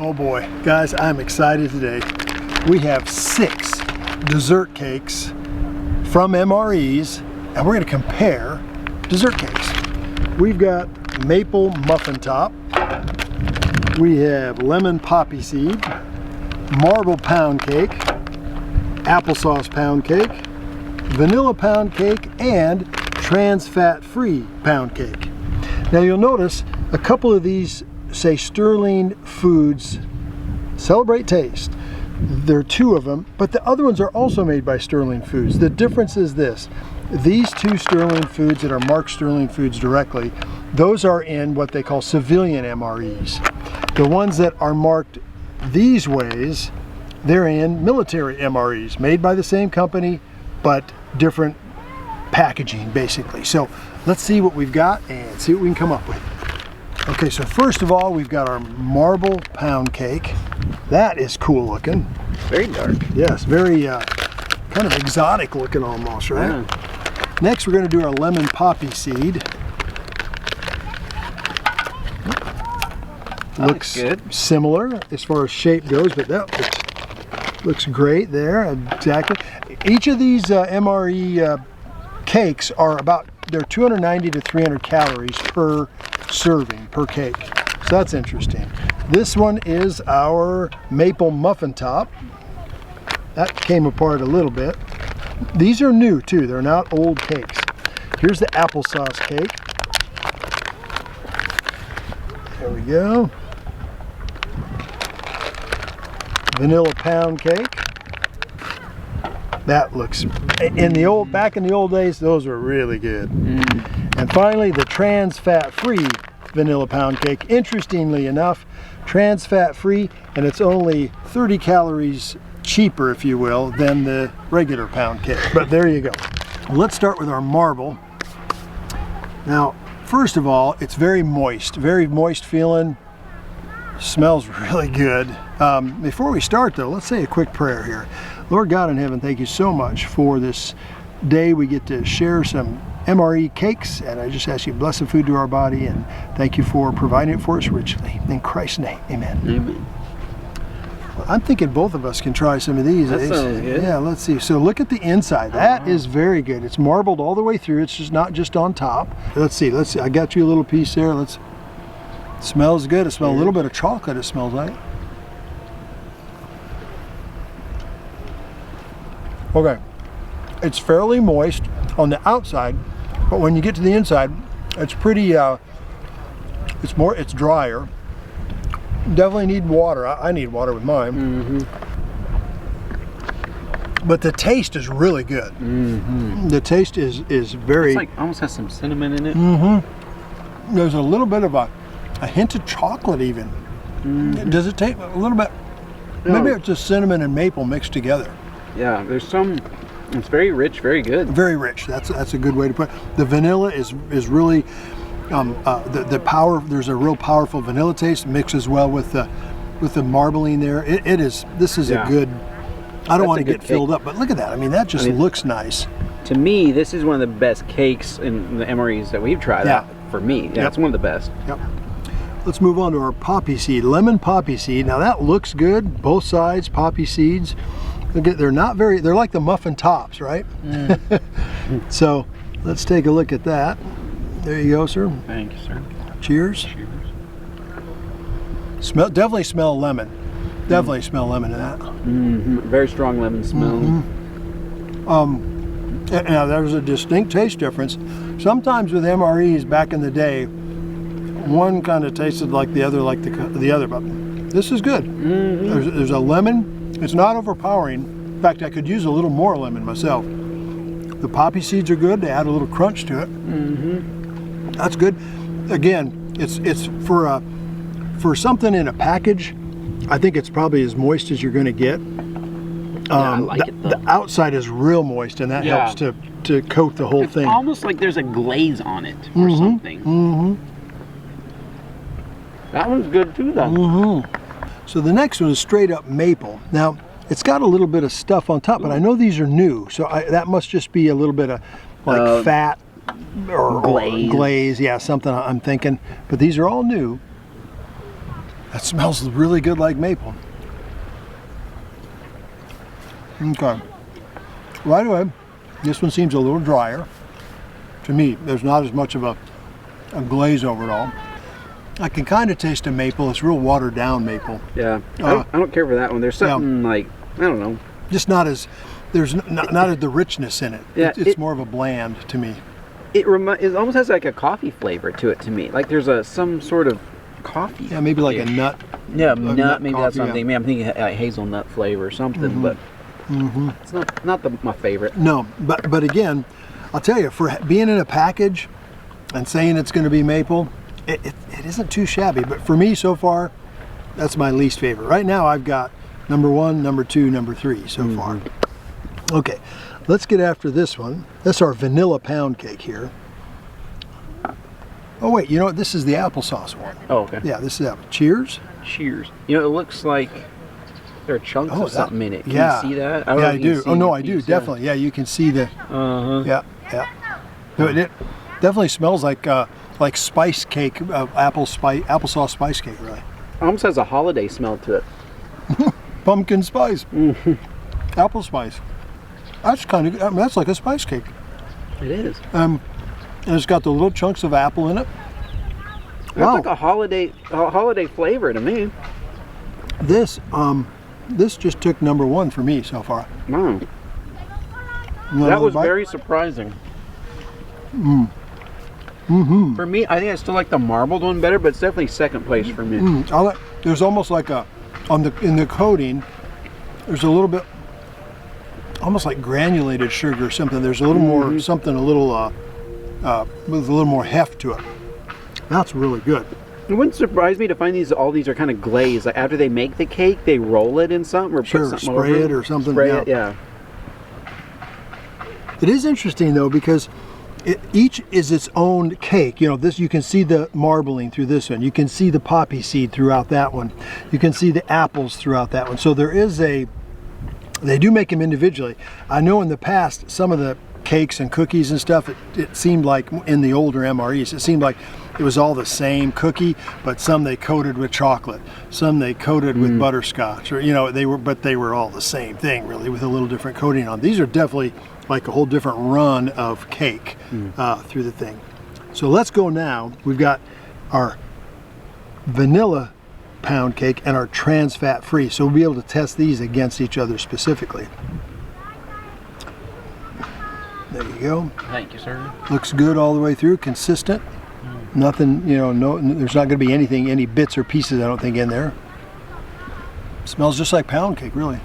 Oh boy, guys, I'm excited today. We have 6 dessert cakes from MREs, and we're going to compare dessert cakes. We've got maple muffin top, we have lemon poppy seed, marble pound cake, applesauce pound cake, vanilla pound cake, and trans fat-free pound cake. Now you'll notice a couple of these say Sterling Foods Celebrate Taste. There are 2 of them, but the other ones are also made by Sterling Foods. The difference is this: these 2 Sterling Foods that are marked Sterling Foods directly, those are in what they call civilian MREs. The ones that are marked these ways, they're in military MREs, made by the same company, but different packaging, basically. So let's see what we've got and see what we can come up with. Okay, so first of all, we've got our marble pound cake. That is cool looking. Very dark. Yes, very kind of exotic looking almost, right? Yeah. Next, we're going to do our lemon poppy seed. Looks good. Similar as far as shape goes, but that looks great there. Exactly. Each of these MRE cakes are they're 290 to 300 calories per serving, per cake. So that's interesting. This one is our maple muffin top. That came apart a little bit. These are new too, they're not old cakes. Here's the applesauce cake. There we go. Vanilla pound cake. That looks, back in the old days, those were really good. And finally, the trans fat-free vanilla pound cake. Interestingly enough, trans fat-free, and it's only 30 calories cheaper, if you will, than the regular pound cake. But there you go. Well, let's start with our marble. Now, first of all, it's very moist feeling. Smells really good. Before we start though, let's say a quick prayer here. Lord God in heaven, thank you so much for this day we get to share some MRE cakes, and I just ask you to bless the food to our body, and thank you for providing it for us richly. In Christ's name, amen. Amen. Well, I'm thinking both of us can try some of these. That sounds good. Yeah, let's see. So look at the inside. That is very good. It's marbled all the way through. It's just not just on top. Let's see. I got you a little piece there. Smells good. It smells a little bit of chocolate, it smells like. Okay. It's fairly moist on the outside, but when you get to the inside, it's pretty, it's drier. Definitely need water. I need water with mine. But the taste is really good. The taste is very... It's like almost has some cinnamon in it. There's a little bit of a hint of chocolate even. Does it taste a little bit? No. Maybe it's just cinnamon and maple mixed together. Yeah, there's some. It's very rich, very good. Very rich. That's a good way to put it. The vanilla is really the power. There's a real powerful vanilla taste mixes well with the marbling there. This is a good. I don't want to get filled up, but look at that. I mean, that just looks nice. To me, this is one of the best cakes in the MREs that we've tried out. For me, it's one of the best. Yep. Let's move on to our poppy seed, lemon poppy seed. Now that looks good, both sides, poppy seeds. They're like the muffin tops, right? So let's take a look at that. There you go, sir. Thank you, sir. Cheers. Cheers. Definitely smell lemon. Definitely smell lemon in that. Very strong lemon smell. Now there's a distinct taste difference. Sometimes with MREs back in the day, one kind of tasted like the other, but this is good. There's a lemon. It's not overpowering. In fact, I could use a little more lemon myself. The poppy seeds are good. They add a little crunch to it. That's good. Again, it's for something in a package. I think it's probably as moist as you're going to get. I like it though. The outside is real moist, and that helps to coat the whole thing. It's almost like there's a glaze on it or something. That one's good too, though. So the next one is straight up maple. Now, it's got a little bit of stuff on top, but I know these are new, so that must just be a little bit of fat or glaze. Yeah, something I'm thinking. But these are all new. That smells really good like maple. Okay. Right away, this one seems a little drier. To me, there's not as much of a glaze over it all. I can kind of taste a maple. It's real watered down maple. Yeah, I don't care for that one. There's something like, I don't know. Just not as, there's not the richness in it. Yeah, it's more of a bland to me. It almost has like a coffee flavor to it to me. Like there's some sort of coffee. Yeah, maybe like a nut. Yeah, nut, maybe coffee, that's something. Maybe I'm thinking like hazelnut flavor or something, but it's not my favorite. No, but again, I'll tell you, for being in a package and saying it's going to be maple, it isn't too shabby. But for me so far, that's my least favorite. Right now I've got number 1, number 2, number 3 so far. Okay, let's get after this one. That's our vanilla pound cake here. Oh wait, you know what? This is the applesauce one. Oh, okay. Yeah, this is apple. Cheers. Cheers. You know, it looks like there are chunks of something in it. Can you see that? Yeah, I do. Oh no, I do, definitely. Yeah, you can see the. Yeah. No, it definitely smells like spice cake, applesauce spice cake, really. It almost has a holiday smell to it. Pumpkin spice. Apple spice. That's that's like a spice cake. It is. And it's got the little chunks of apple in it. Wow. It's like a holiday flavor to me. This just took number 1 for me so far. Wow. That was very surprising. For me, I think I still like the marbled one better, but it's definitely second place for me. There's almost like in the coating, there's a little bit, almost like granulated sugar or something. There's a little more something, with a little more heft to it. That's really good. It wouldn't surprise me to find all these are kind of glazed. Like after they make the cake, they roll it in something or put something spray over it or something. Spray it, yeah. It is interesting though, because each is its own cake. You know, this, you can see the marbling through this one. You can see the poppy seed throughout that one. You can see the apples throughout that one. So there is they do make them individually. I know in the past, some of the cakes and cookies and stuff, it seemed like in the older MREs, it seemed like it was all the same cookie, but some they coated with chocolate, some they coated with butterscotch, or you know, they were all the same thing really, with a little different coating on. These are definitely like a whole different run of cake through the thing. So let's go now. We've got our vanilla pound cake and our trans fat free, so we'll be able to test these against each other specifically. There you go. Thank you, sir. Looks good all the way through, consistent. Nothing, you know, there's not going to be any bits or pieces, I don't think, in there. Smells just like pound cake, really.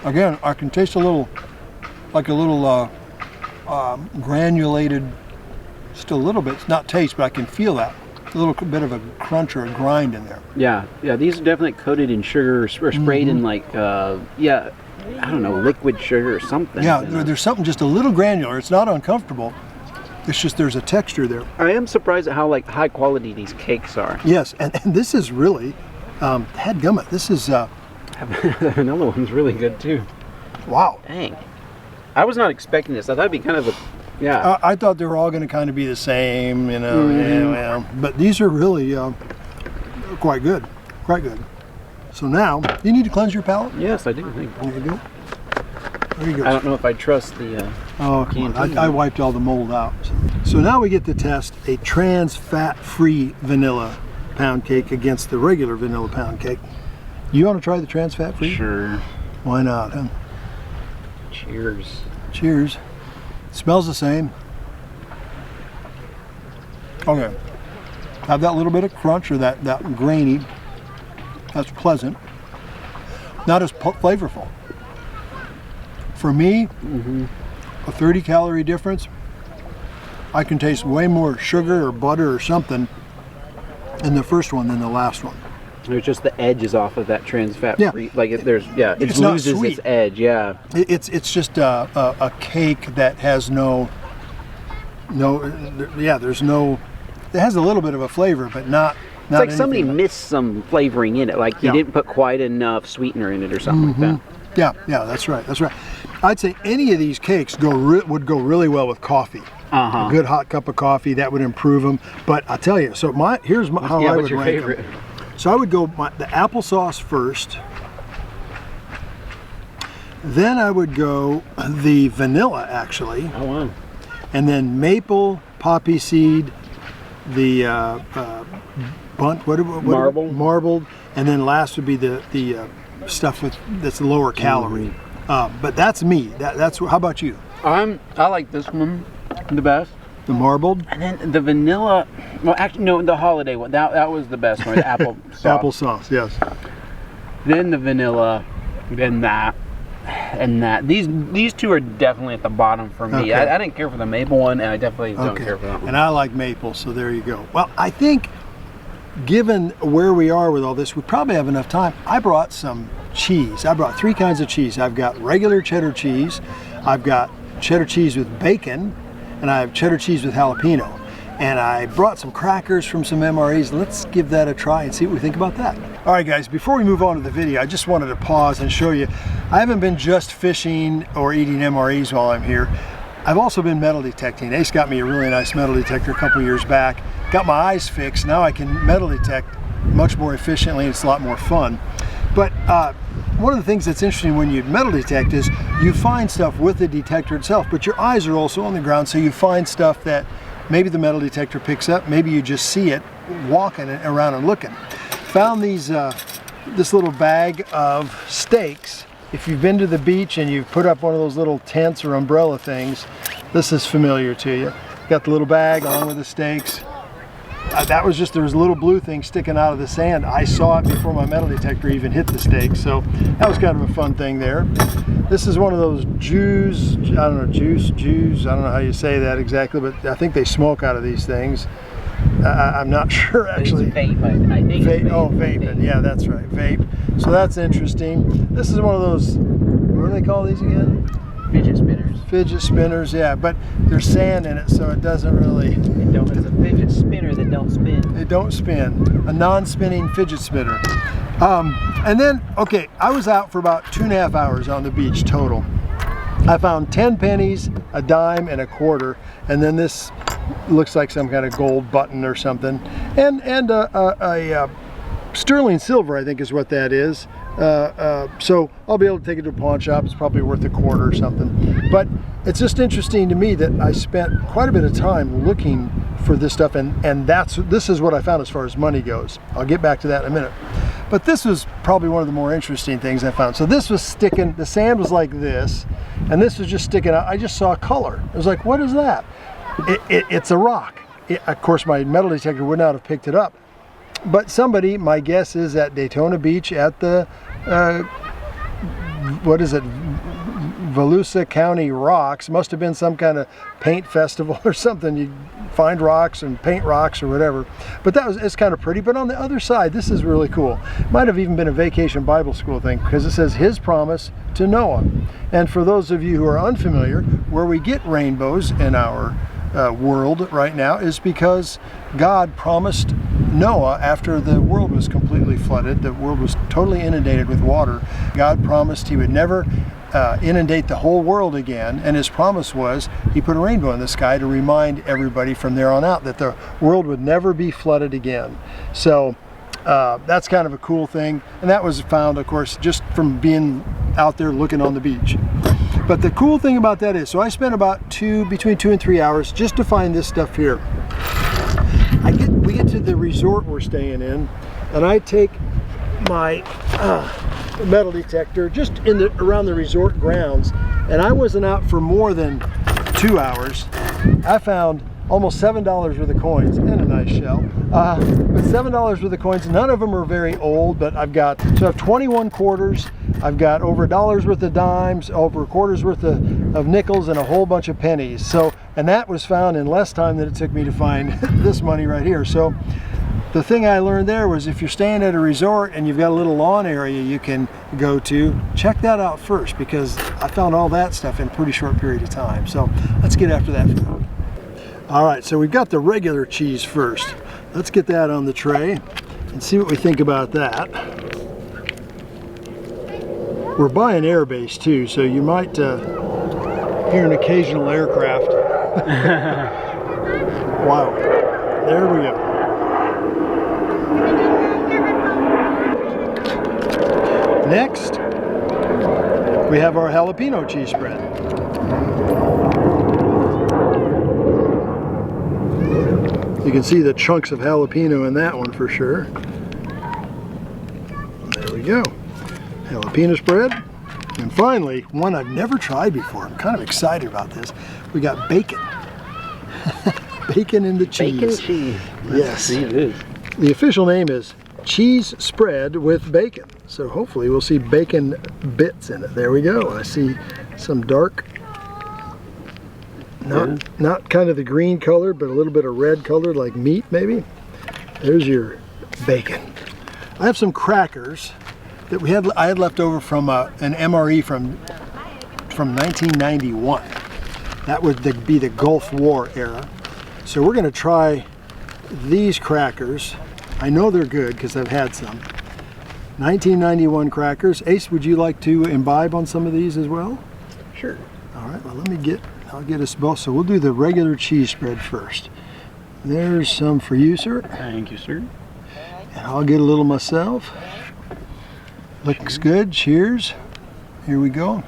Again, I can taste a little granulated, just a little bit. It's not taste, but I can feel that. A little bit of a crunch or a grind in there. Yeah, these are definitely coated in sugar or sprayed in like, I don't know, liquid sugar or something. Yeah, there's something just a little granular. It's not uncomfortable. It's just there's a texture there. I am surprised at how like high quality these cakes are. Yes, and this is really, dadgummit, this is... Another one's really good too. Wow. Dang. I was not expecting this. I thought it'd be kind of a, yeah. I thought they were all going to kind of be the same, you know, yeah, but these are really quite good. Quite good. So now, you need to cleanse your palate? Yes, I do. There you go. There you go. I don't know if I trust the oh, come on. I wiped all the mold out. So now we get to test a trans fat-free vanilla pound cake against the regular vanilla pound cake. You want to try the trans fat-free? Sure. Why not, huh? Cheers. Cheers. Smells the same. Okay. Have that little bit of crunch or that grainy. That's pleasant. Not as flavorful. For me, a 30 calorie difference, I can taste way more sugar or butter or something in the first one than the last one. There's just the edges off of that trans fat free. Like it it's loses its edge. Yeah. It's just a cake that has there's no. It has a little bit of a flavor, but not. It's like somebody missed some flavoring in it. Like you didn't put quite enough sweetener in it or something like that. Yeah, that's right. That's right. I'd say any of these cakes would go really well with coffee. a good hot cup of coffee, that would improve them. But I'll tell you, so here's how I would rank them. So I would go the applesauce first. Then I would go the vanilla, actually. Oh, wow. And then maple, poppy seed, the marbled, and then last would be the stuff that's lower calorie. But that's me. That's how about you? I like this one the best. The marbled, and then the vanilla. Well, actually, no, the holiday one. That was the best one. The applesauce. Applesauce, yes. Then the vanilla, then that, and that. These two are definitely at the bottom for me. Okay. I didn't care for the maple one, and I definitely don't care for that one. And I like maple, so there you go. Well, I think given where we are with all this, we probably have enough time. I brought some cheese. I brought 3 kinds of cheese. I've got regular cheddar cheese, I've got cheddar cheese with bacon, and I have cheddar cheese with jalapeno. And I brought some crackers from some MREs. Let's give that a try and see what we think about that. All right, guys, before we move on to the video, I just wanted to pause and show you, I haven't been just fishing or eating MREs while I'm here. I've also been metal detecting. Ace got me a really nice metal detector a couple years back. Got my eyes fixed. Now I can metal detect much more efficiently. It's a lot more fun. But one of the things that's interesting when you metal detect is you find stuff with the detector itself, but your eyes are also on the ground, so you find stuff that maybe the metal detector picks up, maybe you just see it walking around and looking. Found these this little bag of steaks. If you've been to the beach and you've put up one of those little tents or umbrella things, this is familiar to you. Got the little bag along with the steaks. That was just, there was a little blue thing sticking out of the sand. I saw it before my metal detector even hit the steak, so that was kind of a fun thing there. This is one of those Jews, I don't know, Jews, I don't know how you say that exactly, but I think they smoke out of these things. I'm not sure actually. It's vape, I think. Vape. Oh, vaping, yeah, that's right, vape. So that's interesting. This is one of those, what do they call these again? Fidget spinners. Fidget spinners, yeah, but there's sand in it, so it doesn't really... It's a fidget spinner that don't spin. They don't spin. A non-spinning fidget spinner. And then, okay, I was out for about 2.5 hours on the beach total. I found 10 pennies, a dime, and a quarter, and then this looks like some kind of gold button or something, and a sterling silver, I think is what that is. So I'll be able to take it to a pawn shop. It's probably worth a quarter or something. But it's just interesting to me that I spent quite a bit of time looking for this stuff, and this is what I found as far as money goes. I'll get back to that in a minute. But this was probably one of the more interesting things I found. So this was sticking, the sand was like this, and this was just sticking out. I just saw color. I was like, what is that? It's a rock. Of course, my metal detector would not have picked it up. But somebody, my guess is at Daytona Beach at the, what is it, Volusia County Rocks, must have been some kind of paint festival or something. You find rocks and paint rocks or whatever. But it's kind of pretty. But on the other side, this is really cool. Might have even been a Vacation Bible School thing, because it says his promise to Noah. And for those of you who are unfamiliar, where we get rainbows in our world right now is because God promised Noah, after the world was completely flooded, the world was totally inundated with water, God promised he would never inundate the whole world again, and his promise was he put a rainbow in the sky to remind everybody from there on out that the world would never be flooded again. So that's kind of a cool thing, and that was found, of course, just from being out there looking on the beach. But the cool thing about that is, so I spent about between 2 and 3 hours just to find this stuff here. We get to the resort we're staying in, and I take my metal detector just around the resort grounds, and I wasn't out for more than 2 hours. I found almost $7 worth of coins and a nice shell. But $7 worth of coins, none of them are very old, but I have 21 quarters, I've got over $1 worth of dimes, over $1/4 worth of nickels, and a whole bunch of pennies. So, and that was found in less time than it took me to find this money right here. So the thing I learned there was, if you're staying at a resort and you've got a little lawn area you can go to, check that out first, because I found all that stuff in a pretty short period of time. So let's get after that food. All right, so we've got the regular cheese first. Let's get that on the tray and see what we think about that. We're buying airbase too, so you might hear an occasional aircraft. Wow. There we go. Next, we have our jalapeno cheese spread. You can see the chunks of jalapeno in that one for sure. There we go. Jalapeno spread. And finally, one I've never tried before. I'm kind of excited about this. We got bacon. Bacon in the cheese. Bacon cheese. Yes. See, it is. The official name is cheese spread with bacon. So hopefully we'll see bacon bits in it. There we go. I see some dark, not kind of the green color, but a little bit of red color like meat maybe. There's your bacon. I have some crackers that I had left over from an MRE from 1991. That would be the Gulf War era. So we're going to try these crackers. I know they're good because I've had some. 1991 crackers. Ace, would you like to imbibe on some of these as well? Sure. All right, well I'll get us both. So we'll do the regular cheese spread first. There's some for you, sir. Thank you, sir. And I'll get a little myself. Looks good. Cheers. Here we go.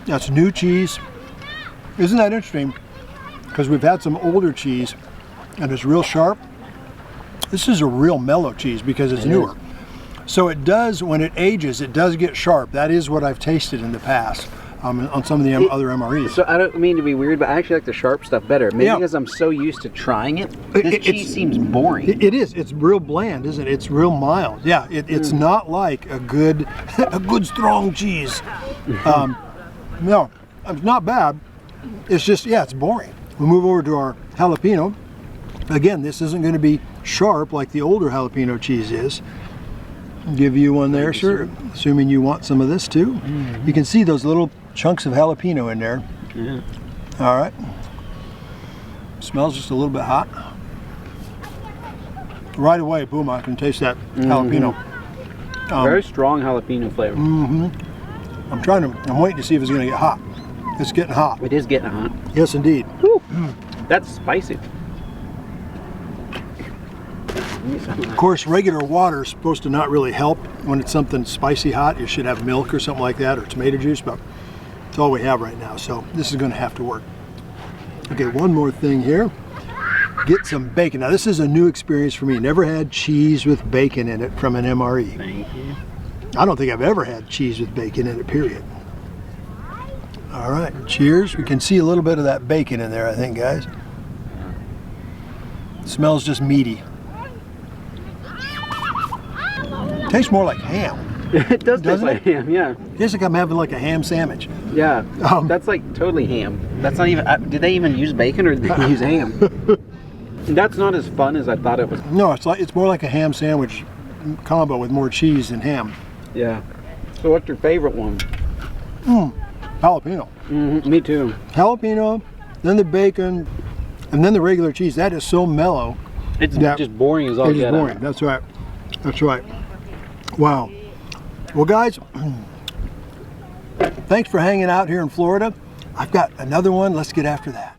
That's new cheese. Isn't that interesting? Because we've had some older cheese and it's real sharp. This is a real mellow cheese because it's newer. So it does, when it ages, it does get sharp. That is what I've tasted in the past on some of the other MREs. So I don't mean to be weird, but I actually like the sharp stuff better. Maybe because I'm so used to trying it. This cheese seems boring. It is. It's real bland, isn't it? It's real mild. Yeah, it's not like a good strong cheese. No, it's not bad. It's just, yeah, it's boring. We'll move over to our jalapeno. Again, this isn't going to be sharp like the older jalapeno cheese is. Give you one there, sir. Assuming you want some of this too. You can see those little chunks of jalapeno in there. Yeah. All right. Smells just a little bit hot. Right away, boom, I can taste that jalapeno. Very strong jalapeno flavor. I'm waiting to see if it's going to get hot. It's getting hot. It is getting hot. Yes, indeed. That's spicy. Of course, regular water is supposed to not really help when it's something spicy hot. You should have milk or something like that, or tomato juice, but it's all we have right now, so this is going to have to work. Okay, one more thing here. Get some bacon. Now, this is a new experience for me. Never had cheese with bacon in it from an MRE. Thank you. I don't think I've ever had cheese with bacon in it, period. All right, cheers. We can see a little bit of that bacon in there, I think, guys. It smells just meaty. Tastes more like ham. It does taste like ham, yeah. Tastes like I'm having like a ham sandwich. Yeah, that's like totally ham. That's not even, did they even use bacon or did they use ham? That's not as fun as I thought it was. No, it's more like a ham sandwich combo with more cheese and ham. Yeah. So what's your favorite one? Jalapeno. Me too. Jalapeno, then the bacon, and then the regular cheese. That is so mellow. It's just boring as all get out. It's boring. That's right. That's right. Wow. Well, guys, thanks for hanging out here in Florida. I've got another one. Let's get after that.